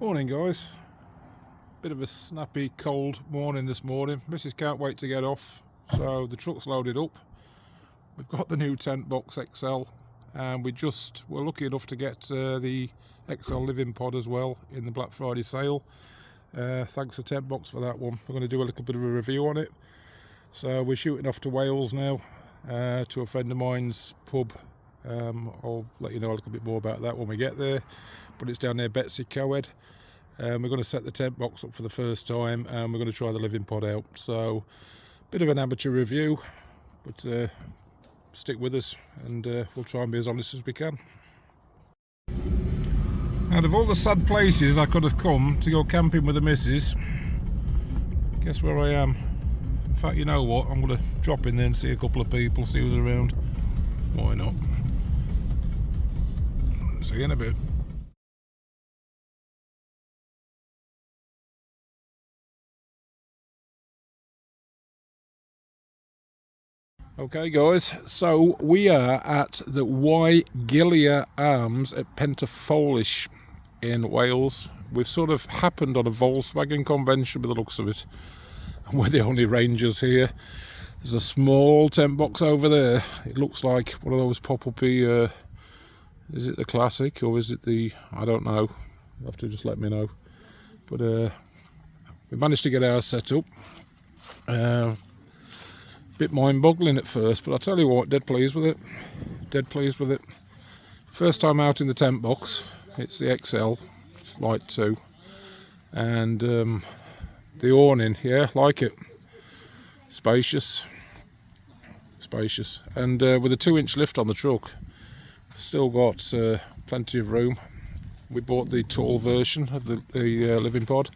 Morning guys, bit of a snappy cold morning this morning. Missus can't wait to get off, so the truck's loaded up. We've got the new Tentbox XL and we're lucky enough to get the XL living pod as well in the Black Friday sale. Thanks to Tentbox for that one. We're going to do a little bit of a review on it. So we're shooting off to Wales now, to a friend of mine's pub. I'll let you know a little bit more about that when we get there, but it's down near Betsy Coed. We're going to set the tent box up for the first time and we're going to try the living pod out. So bit of an amateur review, but stick with us and we'll try and be as honest as we can. Out of all the sad places I could have come to go camping with the missus, guess where I am? In fact, you know what, I'm going to drop in there and see a couple of people, see who's around. Why not? See you in a bit. Okay guys, so we are at the Gilia Arms at Pentarfolish in Wales. We've sort of happened on a Volkswagen convention by the looks of it. We're the only rangers here. There's a small tent box over there. It looks like one of those pop-uppy, is it the Classic or is it the, I don't know. You'll have to just let me know. But we managed to get ours set up. Bit mind-boggling at first, but I'll tell you what, dead pleased with it. Dead pleased with it. First time out in the tent box. It's the XL Lite 2, and the awning, yeah, like it. Spacious, and with a 2-inch lift on the truck, still got plenty of room. We bought the tall version of the living pod,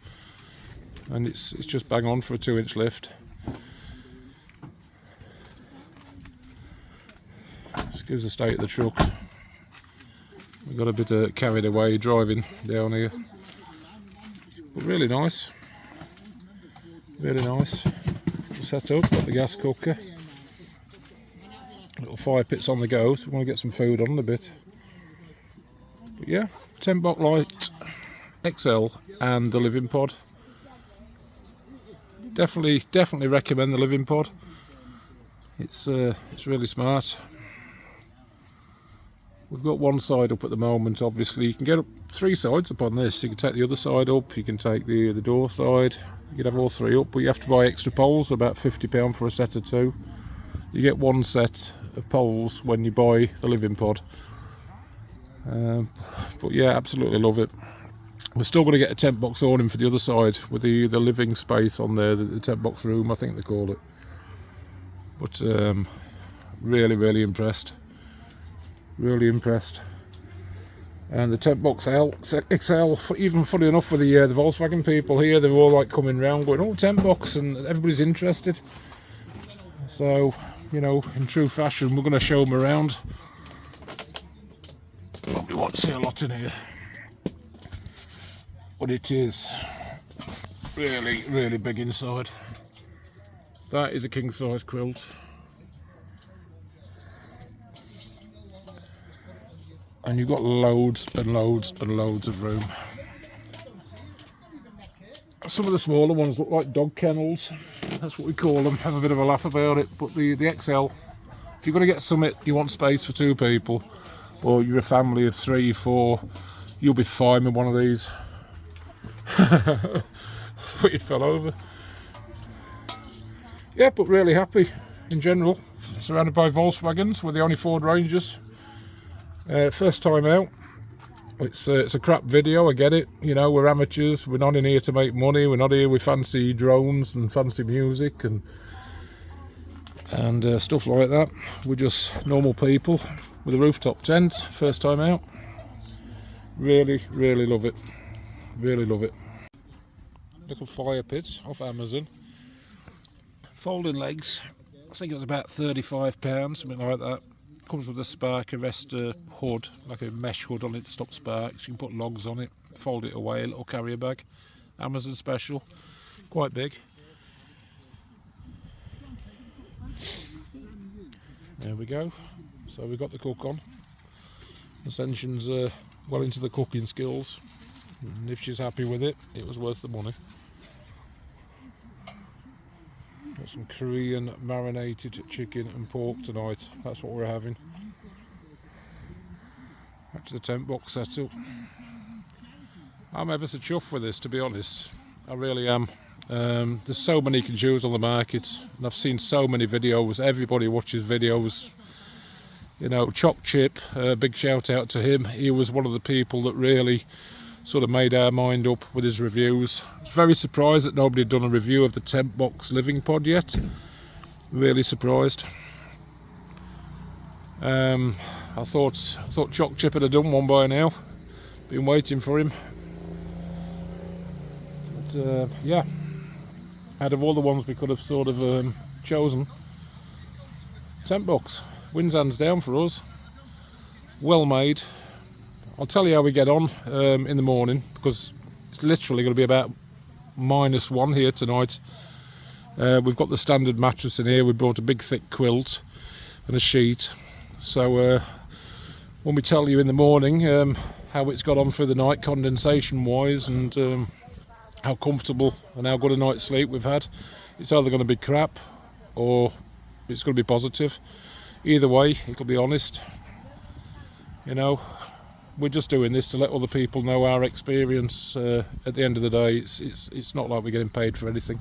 and it's just bang on for a 2-inch lift. Excuse the state of the truck. We got a bit carried away driving down here, but really nice, really nice. Set up, got the gas cooker, little fire pits on the go, so we want to get some food on in a bit. But yeah, Tentbox Lite XL and the living pod. Definitely recommend the living pod. It's really smart. We've got one side up at the moment. Obviously you can get up 3 sides up on this. You can take the other side up, you can take the door side, you can have all 3 up, but you have to buy extra poles, about £50 for a set of 2. You get 1 set of poles when you buy the living pod. But yeah, absolutely love it. We're still going to get a tent box awning for the other side with the living space on there, the tent box room I think they call it. But really impressed. Really impressed. And the Tentbox XL, even funny enough with the Volkswagen people here, they're all like coming round going, oh, Tentbox, and everybody's interested. So, you know, in true fashion, we're going to show them around. Probably won't see a lot in here, but it is really big inside. That is a king size quilt. And you've got loads and loads of room. Some of the smaller ones look like dog kennels. That's what we call them. Have a bit of a laugh about it. But the XL, if you're going to get something, you want space for 2 people, or you're a family of 3, 4, you'll be fine with one of these. It fell over. Yeah, but really happy in general. Surrounded by Volkswagens, we're the only Ford Rangers. First time out. It's a crap video, I get it. You know, we're amateurs. We're not in here to make money. We're not here with fancy drones and fancy music and stuff like that. We're just normal people with a rooftop tent. First time out. Really love it. Really love it. Little fire pit off Amazon. Folding legs. I think it was about £35, something like that. Comes with a spark arrestor hood, like a mesh hood on it to stop sparks. You can put logs on it, fold it away, a little carrier bag. Amazon special, quite big. There we go. So we've got the cook on. Ascension's well into the cooking skills. And if she's happy with it, it was worth the money. Got some Korean marinated chicken and pork tonight. That's what we're having. Back to the tent box setup. I'm ever so chuffed with this, to be honest. I really am. There's so many you can choose on the market, and I've seen so many videos. Everybody watches videos. You know, Choc Chip, big shout out to him. He was one of the people that really sort of made our mind up with his reviews. I was very surprised that nobody had done a review of the Tentbox living pod yet. Really surprised. I thought Choc Chip had done one by now. Been waiting for him. But yeah, out of all the ones we could have sort of chosen, Tentbox wins hands down for us. Well made. I'll tell you how we get on in the morning, because it's literally going to be about -1 here tonight. We've got the standard mattress in here. We brought a big thick quilt and a sheet. So when we tell you in the morning how it's got on through the night condensation wise, and how comfortable and how good a night's sleep we've had, it's either going to be crap or it's going to be positive. Either way, it'll be honest. You know, we're just doing this to let other people know our experience. At the end of the day, it's not like we're getting paid for anything,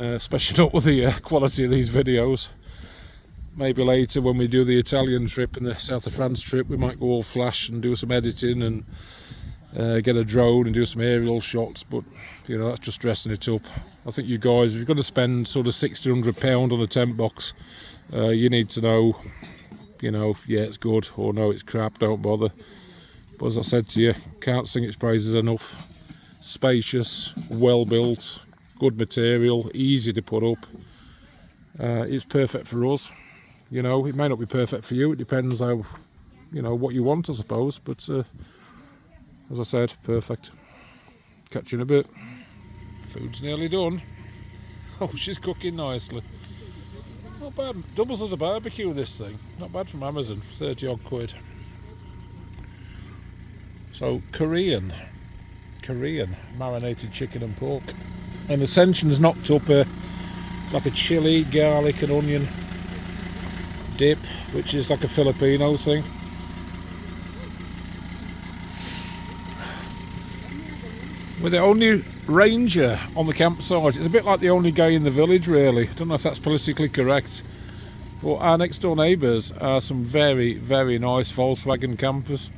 especially not with the quality of these videos. Maybe later when we do the Italian trip and the south of France trip, we might go all flash and do some editing and get a drone and do some aerial shots, but you know, that's just dressing it up. I think you guys, if you're going to spend sort of £1,600 on a tent box, you need to know, you know, yeah, it's good, or no, it's crap, don't bother. But as I said to you, can't sing its praises enough. Spacious, well built, good material, easy to put up. It's perfect for us. You know, it may not be perfect for you, it depends how, you know, what you want, I suppose, but as I said, perfect. Catch you in a bit. Food's nearly done. Oh, she's cooking nicely. Not bad. Doubles as a barbecue, this thing. Not bad from Amazon, 30 odd quid. So, Korean marinated chicken and pork. And Ascension's knocked up it's like a chili, garlic and onion dip, which is like a Filipino thing. We're the only ranger on the campsite. It's a bit like the only guy in the village, really. I don't know if that's politically correct. But our next door neighbours are some very, very nice Volkswagen campers.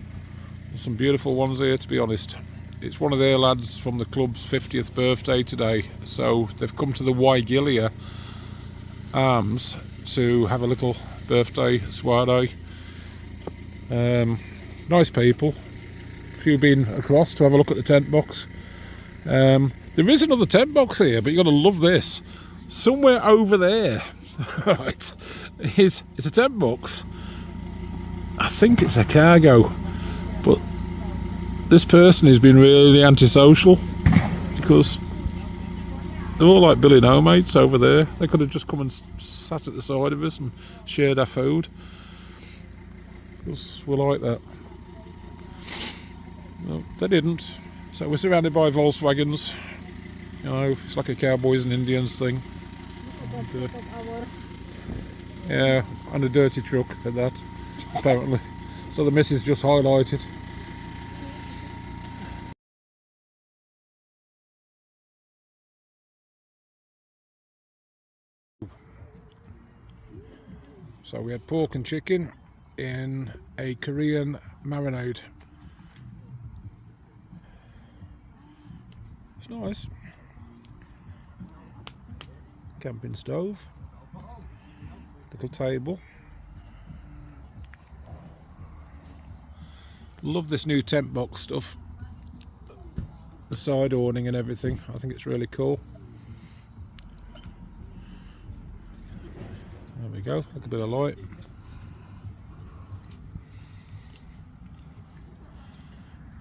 There's some beautiful ones here, to be honest. It's one of their lads from the club's 50th birthday today. So they've come to the Waigilia Arms to have a little birthday soiree. Nice people. A few been across to have a look at the tent box. There is another tent box here, but you've got to love this. Somewhere over there, right, it's a tent box. I think it's a cargo, but this person has been really antisocial, because they're all like Billy No mates over there. They could have just come and sat at the side of us and shared our food, because we're like that. No, they didn't. So we're surrounded by Volkswagens. You know, it's like a cowboys and Indians thing. And, yeah, and a dirty truck at that, apparently. So the missus just highlighted. So we had pork and chicken in a Korean marinade. It's nice. Camping stove, little table. Love this new tent box stuff. The side awning and everything. I think it's really cool. There we go, a little bit of light.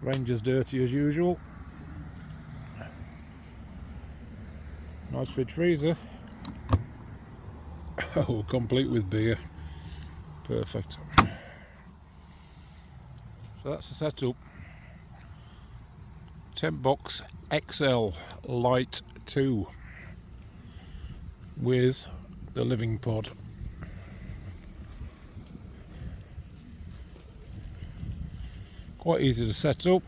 Ranger's dirty as usual. Nice fridge freezer. Oh, complete with beer. Perfect. So that's the setup. Tentbox XL Lite 2 with the living pod. Quite easy to set up,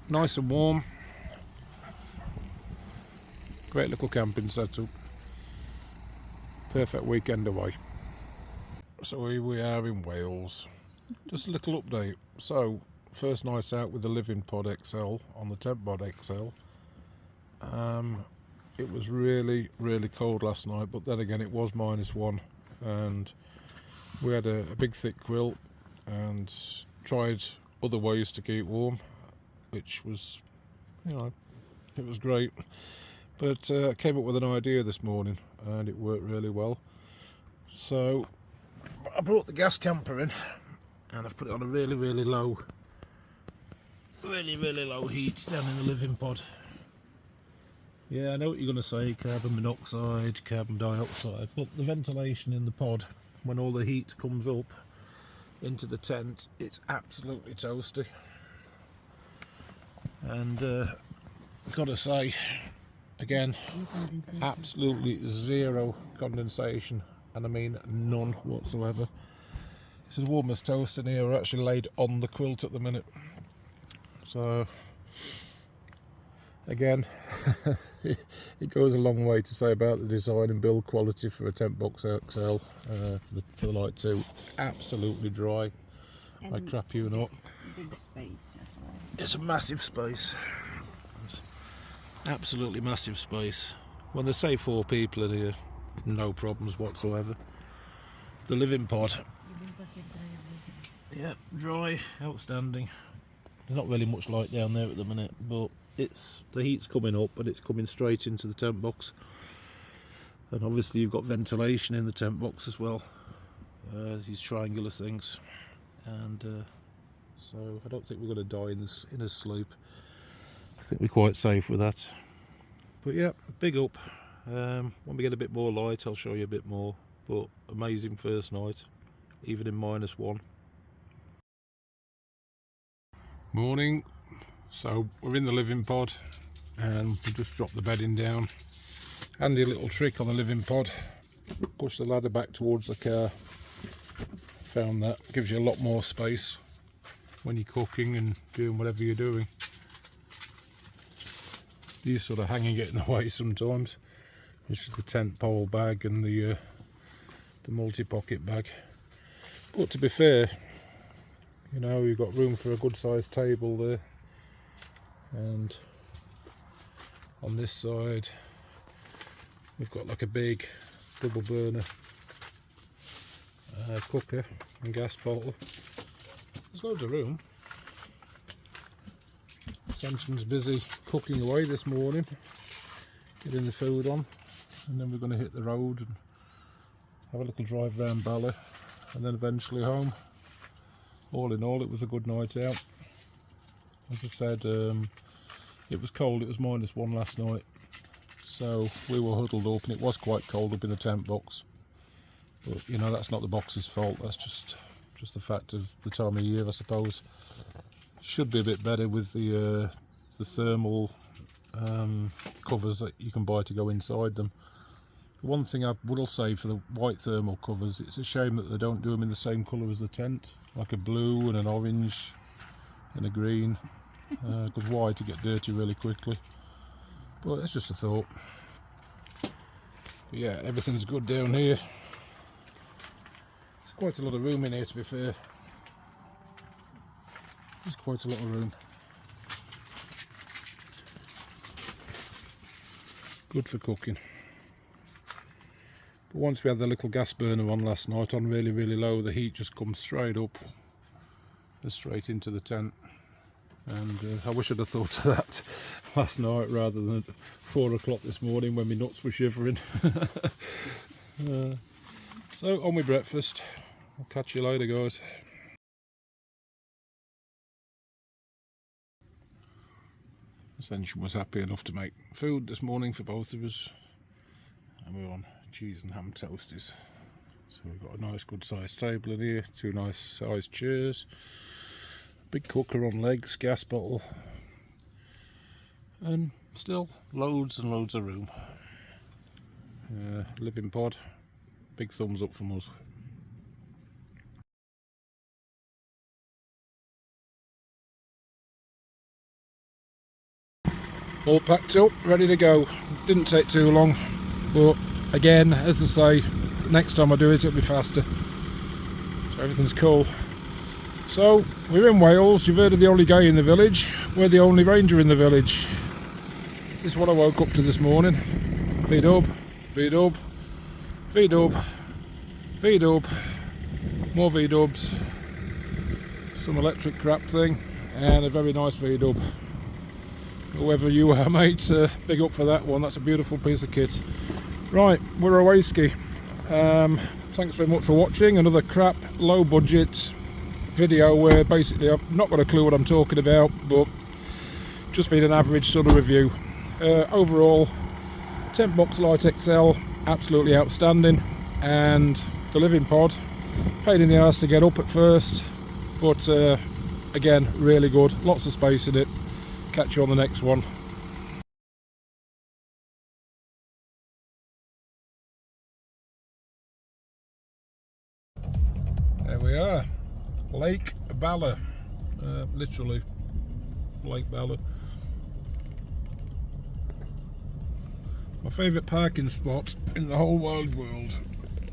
nice and warm. Great little camping setup. Perfect weekend away. So here we are in Wales. Just a little update. So first night out with the living pod XL on the Tentbox XL. It was really cold last night, but then again it was -1, and we had a big thick quilt and tried other ways to keep warm, which was, it was great. But came up with an idea this morning and it worked really well. So I brought the gas camper in and I've put it on a really low heat down in the living pod. Yeah, I know what you're going to say, carbon monoxide, carbon dioxide, but the ventilation in the pod, when all the heat comes up into the tent, it's absolutely toasty. And I've got to say, again, absolutely zero condensation, and I mean none whatsoever. It's as warm as toast in here. We're actually laid on the quilt at the minute. So again, it goes a long way to say about the design and build quality for a Tentbox XL for the Lite 2. Absolutely dry. I crap you not. Big space as well. It's a massive space. It's absolutely massive space. When they say 4 people in here, no problems whatsoever. The living pod, yeah, dry, outstanding. There's not really much light down there at the minute, but the heat's coming up and it's coming straight into the tent box. And obviously you've got ventilation in the tent box as well, these triangular things. And so I don't think we're going to die in a sleep. I think we're quite safe with that. But yeah, big up. When we get a bit more light I'll show you a bit more, but amazing first night, even in -1. Morning. So we're in the living pod and we just dropped the bedding down. Handy little trick on the living pod, push the ladder back towards the car. Found that gives you a lot more space when you're cooking and doing whatever you're doing. These sort of hanging it in the way sometimes, which is the tent pole bag and the multi-pocket bag. But to be fair, you've got room for a good sized table there. And on this side we've got like a big double burner cooker and gas bottle. There's loads of room. Samson's busy cooking away this morning, getting the food on, and then we're going to hit the road and have a little drive around Bala and then eventually home. All in all, it was a good night out. As I said, it was cold. It was -1 last night, so we were huddled up and it was quite cold up in the tent box. But that's not the box's fault. That's just the fact of the time of year, I suppose. Should be a bit better with the thermal covers that you can buy to go inside them. The one thing I will say for the white thermal covers, it's a shame that they don't do them in the same colour as the tent, like a blue and an orange and a green, because white will get dirty really quickly. But it's just a thought. But yeah, everything's good down here. There's quite a lot of room in here, to be fair. There's quite a lot of room. Good for cooking. But once we had the little gas burner on last night on really low, the heat just comes straight up and straight into the tent. And I wish I'd have thought of that last night rather than at 4 o'clock this morning when my nuts were shivering. So on with breakfast. I'll catch you later, guys. Ascension was happy enough to make food this morning for both of us, and we're on cheese and ham toasties. So we've got a nice good sized table in here, 2 nice sized chairs, big cooker on legs, gas bottle, and still loads and loads of room. Living pod, big thumbs up from us. All packed up, ready to go. Didn't take too long, but again, as I say, next time I do it, it'll be faster. So everything's cool. So we're in Wales. You've heard of the only guy in the village. We're the only ranger in the village. This is what I woke up to this morning. Feed up, feed up, feed up, feed up, more feed ups, some electric crap thing, and a very nice feed up. Whoever you are, mate, big up for that one. That's a beautiful piece of kit. Right, we're away ski. Thanks very much for watching. Another crap, low budget video where basically I've not got a clue what I'm talking about, but just been an average sort of review. Overall, Tentbox Lite XL, absolutely outstanding, and the living pod, pain in the arse to get up at first, but again, really good. Lots of space in it. Catch you on the next one. There we are, Lake Bala, literally Lake Bala. My favourite parking spot in the whole wide world.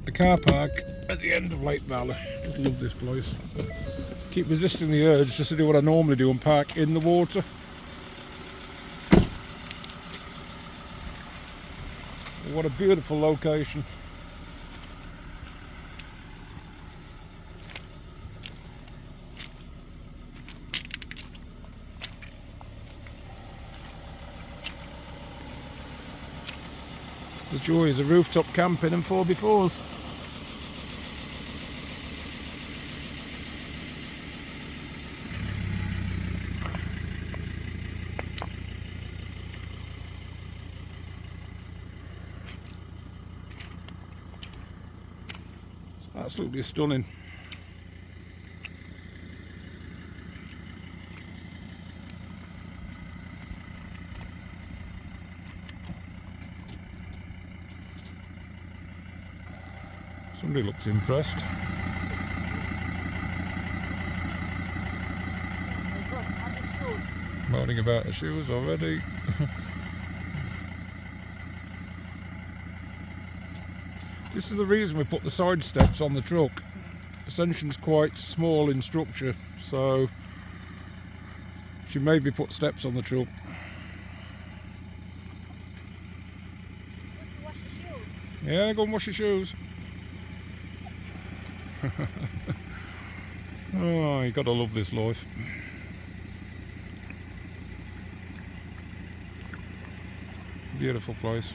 A car park at the end of Lake Bala. Just love this place. Keep resisting the urge just to do what I normally do and park in the water. What a beautiful location. The joys of rooftop camping and 4x4s. Absolutely stunning. Somebody looks impressed. Moaning about the shoes already. This is the reason we put the side steps on the truck. Ascension's quite small in structure, so should maybe put steps on the truck. Yeah, go and wash your shoes. Oh, you gotta love this life. Beautiful place.